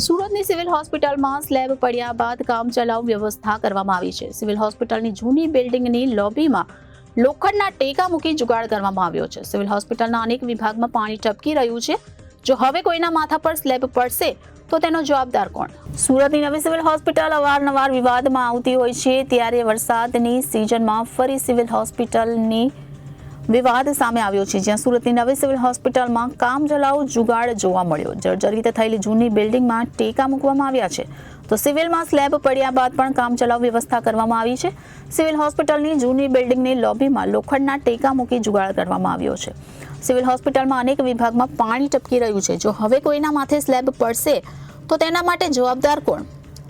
સુરતની સિવિલ હોસ્પિટલમાં સ્લેબ પડ્યા બાદ કામચલાઉ વ્યવસ્થા કરવામાં આવી છે. સિવિલ હોસ્પિટલની જૂની બિલ્ડિંગની લોબીમાં લોખંડના ટેકા મૂકી જુગાડ કરવામાં આવ્યો છે. સિવિલ હોસ્પિટલના અનેક વિભાગમાં પાણી ટપકી રહ્યું છે. જો હવે કોઈના માથા પર સ્લેબ પડશે તો તેનો જવાબદાર કોણ? સુરતની નવી સિવિલ હોસ્પિટલ અવારનવાર વિવાદમાં આવતી હોય છે, ત્યારે વરસાદની સિઝનમાં ફરી સિવિલ હોસ્પિટલની વિવાદ સામે આવ્યો છે, જ્યાં સુરતની નવી સિવિલ હોસ્પિટલમાં કામચલાઉ જુગાડ જોવા મળ્યો. જર્જરિત થયેલી જૂની બિલ્ડિંગમાં ટેકા મૂકવામાં આવ્યા છે, તો સિવિલમાં સ્લેબ પડ્યા બાદ પણ કામચલાઉ વ્યવસ્થા કરવામાં આવી છે. સિવિલ હોસ્પિટલની જૂની બિલ્ડિંગની લોબીમાં લોખંડના ટેકા મૂકી જુગાડ કરવામાં આવ્યો છે. સિવિલ હોસ્પિટલમાં અનેક વિભાગમાં પાણી ટપકી રહ્યું છે. જો હવે કોઈના માથે સ્લેબ પડશે તો તેના માટે જવાબદાર કોણ?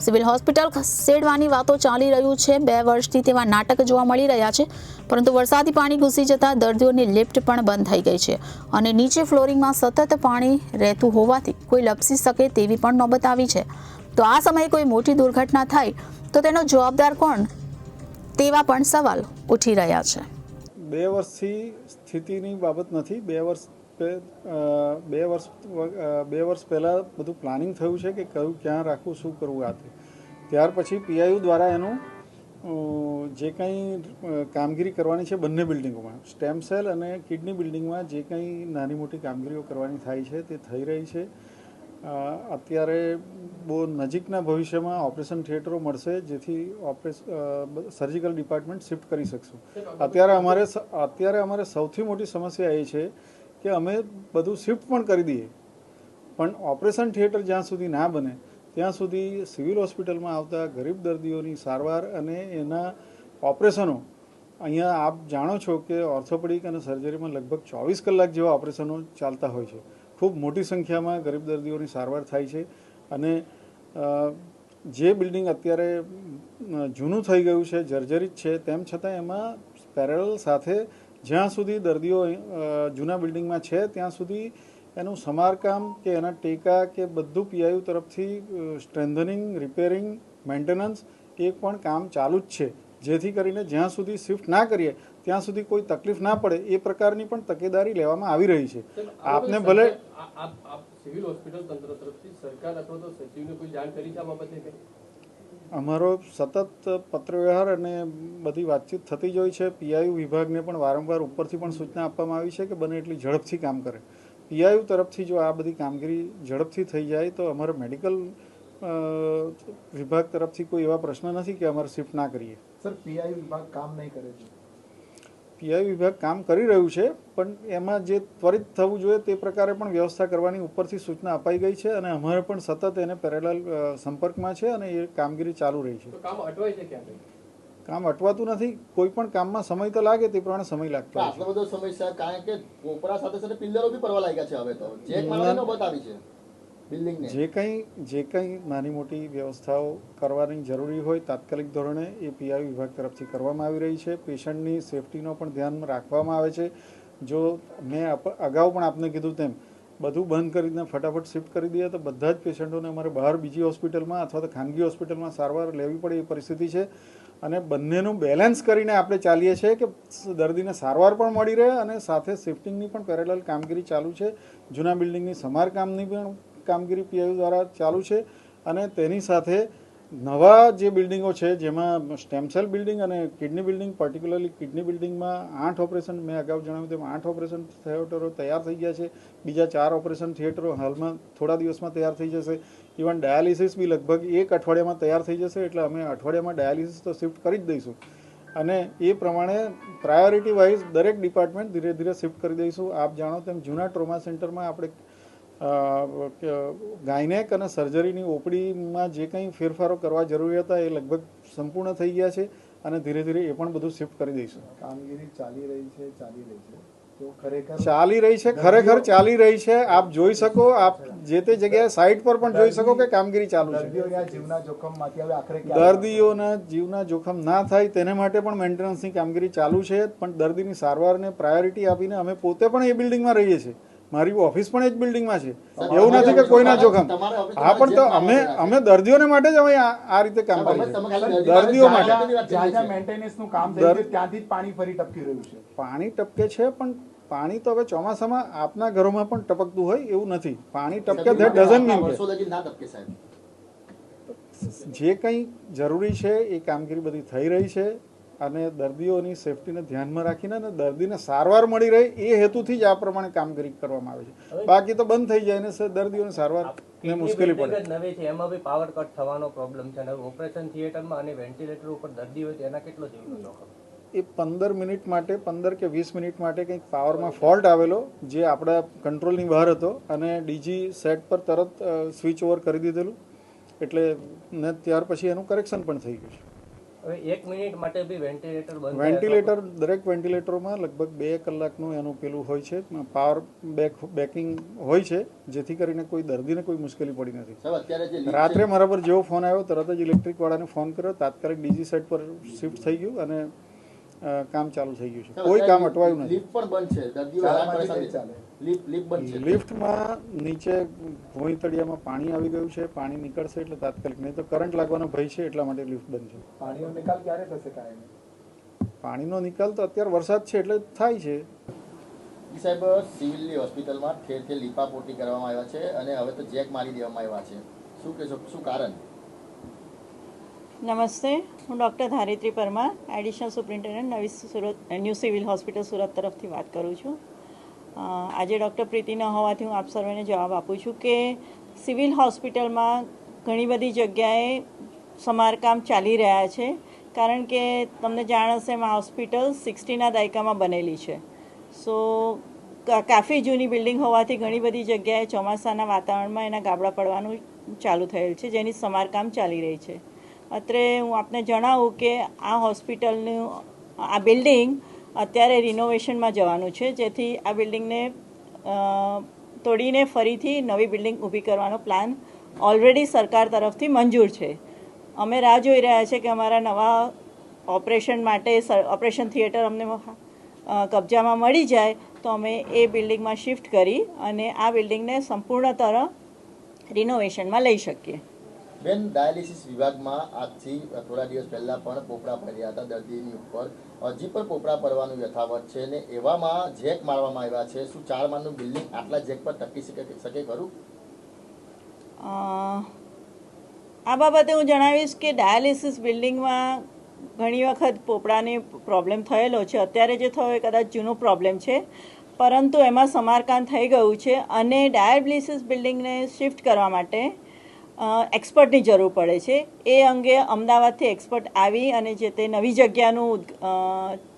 સિવિલ હોસ્પિટલ ખસેડવાની વાતો ચાલી રહ્યું છે. 2 વર્ષથી તેવા નાટક જોવા મળી રહ્યા છે, પરંતુ વરસાદી પાણી ઘૂસી જતા દર્દીઓની લિફ્ટ પણ બંધ થઈ ગઈ છે અને નીચે ફ્લોરિંગમાં સતત પાણી રહેતું હોવાથી કોઈ લપસી શકે તેવી પણ નોબત આવી છે. તો આ સમયે કોઈ મોટી દુર્ઘટના થાય તો તેનો જવાબદાર કોણ, તેવા પણ સવાલ ઉઠી રહ્યા છે. 2 વર્ષથી સ્થિતિની બાબત નથી. 2 વર્ષ પહેલાં બધું પ્લાનિંગ થયું છે કે કયું ક્યાં રાખવું, શું કરવું. આ ત્યાર પછી પીઆઈયુ દ્વારા એનું જે કંઈ કામગીરી કરવાની છે બંને બિલ્ડિંગોમાં, સ્ટેમ સેલ અને કિડની બિલ્ડિંગમાં જે કંઈ નાની મોટી કામગીરીઓ કરવાની થાય છે તે થઈ રહી છે. અત્યારે બહુ નજીકના ભવિષ્યમાં ઓપરેશન થિયેટરો મળશે, જેથી સર્જિકલ ડિપાર્ટમેન્ટ શિફ્ટ કરી શકશું. અત્યારે અમારે સૌથી મોટી સમસ્યા એ છે કે અમે બધું શિફ્ટ પણ કરી દઈએ, પણ ઓપરેશન થિયેટર જ્યાં સુધી ના બને ત્યાં સુધી સિવિલ હોસ્પિટલમાં આવતા ગરીબ દર્દીઓની સારવાર અને એના ઓપરેશનો, અહીંયા આપ જાણો છો કે ઓર્થોપેડિક અને સર્જરીમાં લગભગ 24 કલાક જેવા ઓપરેશનો ચાલતા હોય છે. ખૂબ મોટી સંખ્યામાં ગરીબ દર્દીઓની સારવાર થાય છે. અને જે બિલ્ડિંગ અત્યારે જૂનું થઈ ગયું છે, જર્જરિત છે, તેમ છતાં એમાં પેરેલલ સાથે જ્યાં સુધી દર્દીઓ જૂના બિલ્ડિંગમાં છે ત્યાં સુધી એનું સમારકામ કે એના ટેકા કે બધું પીઆઈયુ તરફથી સ્ટ્રેન્થનિંગ, રિપેરિંગ, મેન્ટેનન્સ એ પણ કામ ચાલુ જ છે, જેથી કરીને જ્યાં સુધી શિફ્ટ ના કરીએ ત્યાં સુધી કોઈ તકલીફ ના પડે એ પ્રકારની પણ તકેદારી લેવામાં આવી રહી છે. આપને ભલે સિવિલ હોસ્પિટલ તંત્ર તરફથી સરકાર અથવા તો સચિવને કોઈ જાણ કરી છે આ બાબતે? અમારો સતત પત્રવ્યવહાર અને બધી વાતચીત થતી જ હોય છે. પીઆઈયુ વિભાગને પણ વારંવાર ઉપરથી પણ સૂચના આપવામાં આવી છે કે બને એટલી ઝડપથી કામ કરે. પીઆઈયુ તરફથી જો આ બધી કામગીરી ઝડપથી થઈ જાય તો અમારા મેડિકલ વિભાગ તરફથી કોઈ એવા પ્રશ્ન નથી કે અમારે શિફ્ટ ના કરીએ. સર, પીઆઈયુ વિભાગ કામ નહીં કરે છે? પીઆઈયુ વિભાગ કામ કરી રહ્યું છે, પણ એમાં જે ત્વરિત થવું જોઈએ તે પ્રકારે પણ વ્યવસ્થા કરવાની ઉપરથી સૂચના અપાઈ ગઈ છે અને અમારે પણ સતત એને પેરેલલ સંપર્કમાં છે અને એ કામગીરી ચાલુ રહી છે. કામ અટવાય છે ક્યાં? કામ અટવાતું નથી. કોઈ પણ કામમાં સમય તો લાગે, તે પ્રમાણે સમય લાગતો હોય છે. આટલો બધો સમય છે કારણ કે કોપરા સાથે સાથે પિલ્લરો બી પડવા લાગ્યા છે. હવે તો ચેક મારવાનો બતાવી છે બિલ્ડિંગને. જે કંઈ નાની મોટી વ્યવસ્થાઓ કરવાની જરૂરી હોય તાત્કાલિક ધોરણે એ પીઆઈયુ વિભાગ તરફથી કરવામાં આવી રહી છે. પેશન્ટની સેફટીનો પણ ધ્યાન રાખવામાં આવે છે. જો મેં અગાઉ પણ આપને કીધું તેમ બધું બંધ કરીને ફટાફટ શિફ્ટ કરી દઈએ તો બધા જ પેશન્ટોને અમારે બહાર બીજી હોસ્પિટલમાં અથવા તો ખાનગી હોસ્પિટલમાં સારવાર લેવી પડે એ પરિસ્થિતિ છે. અને બંનેનું બેલેન્સ કરીને આપણે ચાલીએ છીએ કે દર્દીને સારવાર પણ મળી રહે અને સાથે શિફ્ટિંગની પણ પેરેલલ કામગીરી ચાલુ છે. જૂના બિલ્ડિંગની સમારકામની પણ કામગીરી પીઆઈયુ દ્વારા ચાલુ છે. અને તેની સાથે નવા જે બિલ્ડિંગો છે, જેમાં સ્ટેમ સેલ બિલ્ડિંગ અને કિડની બિલ્ડિંગ, પર્ટિક્યુલરલી કિડની બિલ્ડિંગમાં 8 ઓપરેશન, મેં અગાઉ જણાવ્યું તેમ 8 ઓપરેશન થિયેટરો તૈયાર થઈ ગયા છે. બીજા 4 ઓપરેશન થિયેટરો હાલમાં થોડા દિવસમાં તૈયાર થઈ જશે. ઇવન ડાયાલિસિસ બી લગભગ 1 અઠવાડિયામાં તૈયાર થઈ જશે. એટલે અમે અઠવાડિયામાં ડાયાલિસિસ તો શિફ્ટ કરી જ દઈશું અને એ પ્રમાણે પ્રાયોરિટી વાઇઝ દરેક ડિપાર્ટમેન્ટ ધીરે ધીરે શિફ્ટ કરી દઈશું. આપ જાણો તેમ જૂના ટ્રોમા સેન્ટરમાં આપણે ગાયનેક અને સર્જરીની ઓપીડીમાં જે કંઈ ફેરફારો કરવા જરૂરી હતા એ લગભગ સંપૂર્ણ થઈ ગયા છે અને ધીરે ધીરે એ પણ બધું શિફ્ટ કરી દઈશું. કામગીરી ચાલી રહી છે તો ખરેખર ખરેખર ચાલી રહી છે. આપ જોઈ શકો, આપ જે તે જગ્યાએ સાઇટ પર પણ જોઈ શકો કે કામગીરી ચાલુ છે. જીવના જોખમમાંથી હવે આખરે દર્દીઓના જીવના જોખમ ના થાય તેને માટે પણ મેન્ટેનન્સની કામગીરી ચાલુ છે. પણ દર્દીની સારવારને પ્રાયોરિટી આપીને અમે પોતે પણ એ બિલ્ડિંગમાં રહીએ છીએ. મારી ઓફિસ પણ એ જ બિલ્ડિંગમાં છે. એવું નથી કે કોઈના જોખમ. હા, પણ તો અમે દર્દીઓને માટે જ અમે આ રીતે કામ કરીએ છીએ. દર્દીઓ માટે જ્યાં મેન્ટેનન્સનું કામ થાય છે ત્યાંથી જ પાણી ફરી ટપકી રહ્યું છે. પાણી ટપકે છે, પણ પાણી તો હવે ચોમાસામાં આપના ઘરોમાં પણ ટપકતું હોય એવું નથી. પાણી ટપકે ધેટ ડઝન્ટ મીન વર્ષો લગી ના ટપકે સાહેબ. જે કંઈ જરૂરી છે એ કામગીરી બધી થઈ રહી છે અને દર્દીઓની સેફટીને ધ્યાનમાં રાખીને અને દર્દીને સારવાર મળી રહે એ હેતુથી જ આ પ્રમાણે કામગીરી કરવામાં આવે છે. બાકી તો બંધ થઈ જાય ને દર્દીઓને સારવારને મુશ્કેલી પડે. નવી છે એમાં બી પાવર કટ થવાનો પ્રોબ્લેમ છે અને ઓપરેશન થિયેટરમાં અને વેન્ટિલેટર ઉપર દર્દી હોય તો એના કેટલો જીવનો જોખમ? એ 15 મિનિટ માટે 15 કે 20 મિનિટ માટે કંઈક પાવરમાં ફોલ્ટ આવેલો જે આપણા કંટ્રોલની બહાર હતો અને ડીજી સેટ પર તરત સ્વિચ ઓવર કરી દીધેલું એટલે ને ત્યાર પછી એનું કરેક્શન પણ થઈ ગયું છે. હવે 1 મિનિટ માટે બી વેન્ટિલેટર બંધ થાય વેન્ટિલેટર દરેક વેન્ટિલેટરમાં લગભગ 2 કલાકનું એનું પેલું હોય છે, પાવર બેકિંગ હોય છે જેથી કરીને કોઈ દર્દીને કોઈ મુશ્કેલી પડી નથી. સાહેબ અત્યારે જે લીક રાત્રે મારા પર જેવો ફોન આવ્યો તરત જ ઇલેક્ટ્રિક વાળાને ફોન કર્યો, તાત્કાલિક ડીજી સેટ પર શિફ્ટ થઈ ગયું અને કામ ચાલુ થઈ ગયું છે. કોઈ કામ અટવાયું નથી. લિફ્ટ પણ બંધ છે, દર્દીઓ હેરાન પરેશાન ચાલે. લિફ્ટ બંધ છે. લિફ્ટમાં નીચે ભોંય તળિયામાં પાણી આવી ગયું છે, પાણી નીકળશે એટલે તાત્કાલિક, નહીં તો કરંટ લાગવાનો ભય છે એટલા માટે લિફ્ટ બંધ છે. પાણીનો નિકાલ ક્યારે થશે કાયમી? પાણીનો નિકાલ તો અત્યારે વરસાદ છે એટલે થાય છે. સાહેબ સિવિલની હોસ્પિટલમાં ઠેર ઠેર લીપાપોટી કરવામાં આવ્યા છે અને હવે તો જેક મારી દેવામાં આવ્યા છે. શું કહેશો, શું કારણ? નમસ્તે, હું doctor Dharitri Parmar, additional superintendent new civil hospital Surat તરફથી વાત કરું છું. આજે ડૉક્ટર પ્રીતિ ન હોવાથી હું આપ સર્વેને જવાબ આપું છું કે સિવિલ હોસ્પિટલમાં ઘણી બધી જગ્યાએ સમારકામ ચાલી રહ્યા છે કારણ કે તમને જાણ હશે એમાં હોસ્પિટલ 60ના દાયકામાં બનેલી છે. સો કાફી જૂની બિલ્ડિંગ હોવાથી ઘણી બધી જગ્યાએ ચોમાસાના વાતાવરણમાં એના ગાબડા પડવાનું ચાલુ થયેલ છે જેની સમારકામ ચાલી રહી છે. અત્રે હું આપને જણાવું કે આ હોસ્પિટલનું આ બિલ્ડિંગ અત્યારે રિનોવેશનમાં જવાનું છે જેથી આ બિલ્ડિંગને તોડીને ફરીથી નવી બિલ્ડિંગ ઊભી કરવાનો પ્લાન ઓલરેડી સરકાર તરફથી મંજૂર છે. અમે રાહ જોઈ રહ્યા છે કે અમારા નવા ઓપરેશન માટે ઓપરેશન થિયેટર અમને કબજામાં મળી જાય તો અમે એ બિલ્ડિંગમાં શિફ્ટ કરી અને આ બિલ્ડિંગને સંપૂર્ણતર રિનોવેશનમાં લઈ શકીએ. બેન, ડાયાલિસિસ વિભાગમાં આજથી થોડા દિવસ પહેલા પણ પોપડા પડ્યા હતા દર્દીની ઉપર, હજી પણ પોપડા પડવાનું યથાવત છે ને એવામાં જેક મારવામાં આવ્યા છે. શું 4 માળનું બિલ્ડિંગ આટલા જેક પર ટકી શકે ખરું? આ બાબતે હું જણાવીશ કે ડાયાલિસિસ બિલ્ડિંગમાં ઘણી વખત પોપડાની પ્રોબ્લેમ થયેલો છે. અત્યારે જે થયો એ કદાચ જૂનો પ્રોબ્લેમ છે પરંતુ એમાં સમારકામ થઈ ગયું છે અને ડાયાલિસિસ બિલ્ડિંગને શિફ્ટ કરવા માટે એક્સપર્ટની જરૂર પડે છે. એ અંગે અમદાવાદથી એક્સપર્ટ આવી અને જે તે નવી જગ્યાનું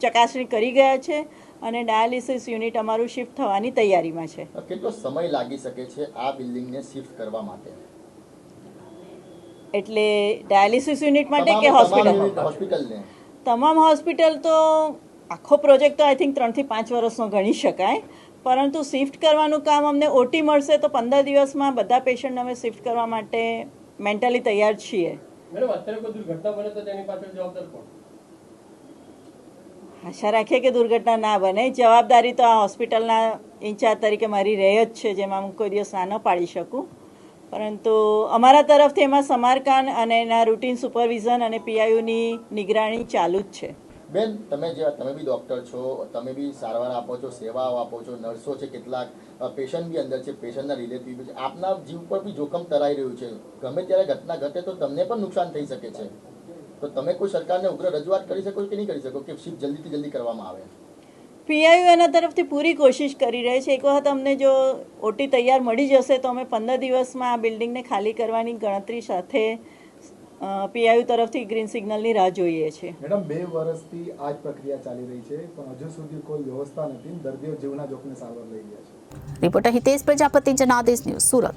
ચકાસણી કરી ગયા છે અને ડાયાલિસિસ યુનિટ અમારું શિફ્ટ થવાની તૈયારીમાં છે. કેટલો સમય લાગી શકે છે આ બિલ્ડિંગને શિફ્ટ કરવા માટે? એટલે ડાયાલિસિસ યુનિટ માટે કે હોસ્પિટલને? તમામ હોસ્પિટલ તો આખો પ્રોજેક્ટ તો આઈ થિંક 3 થી 5 વર્ષનો ગણી શકાય પરંતુ શિફ્ટ કરવાનું કામ અમને ઓટી મળશે તો 15 દિવસમાં બધા પેશન્ટ અમે શિફ્ટ કરવા માટે મેન્ટલી તૈયાર છીએ. મેડમ, અત્યારે કોઈ દુર્ઘટના બને તો તેની પાછળ જવાબદાર કોણ? આશા રાખીએ કે દુર્ઘટના ના બને. જવાબદારી તો આ હોસ્પિટલના ઇન્ચાર્જ તરીકે મારી રહે જ છે જેમાં હું કોઈ દિવસ ના ન પાડી શકું પરંતુ અમારા તરફથી એમાં સમારકામ અને એના રૂટીન સુપરવિઝન અને પીઆઈયુની નિગરાણી ચાલુ જ છે. બેન, તમે બી ડૉક્ટર છો, તમે બી સારવાર આપો છો, સેવાઓ આપો છો, નર્સો છે, કેટલાક પેશન્ટ બી અંદર છે, પેશન્ટના રિલેટિવ છે, આપના જીવ પર બી જોખમ તરાઈ રહ્યું છે. ગમે ત્યારે ઘટના ઘટે તો તમને પણ નુકસાન થઈ શકે છે. તો તમે કોઈ સરકારને ઉગ્ર રજૂઆત કરી શકો કે નહીં કરી શકો કે શિફ્ટ જલ્દીથી જલ્દી કરવામાં આવે? પીઆઈયુ એના તરફથી પૂરી કોશિશ કરી રહી છે. એક વખત અમને જો ઓટી તૈયાર મળી જશે તો અમે 15 દિવસમાં આ બિલ્ડિંગને ખાલી કરવાની ગણતરી સાથે પીઆઈયુ તરફથી ગ્રીન સિગ્નલની રાહ જોઈએ છીએ. મેડમ, 2 વર્ષથી આ જ પ્રક્રિયા ચાલી રહી છે પણ હજુ સુધી કોઈ વ્યવસ્થા નથી. દર્દીઓ જીવના જોખમે સારવાર લઈ રહ્યા છે. Reporter Hitesh Prajapati, Janadesh news, Surat.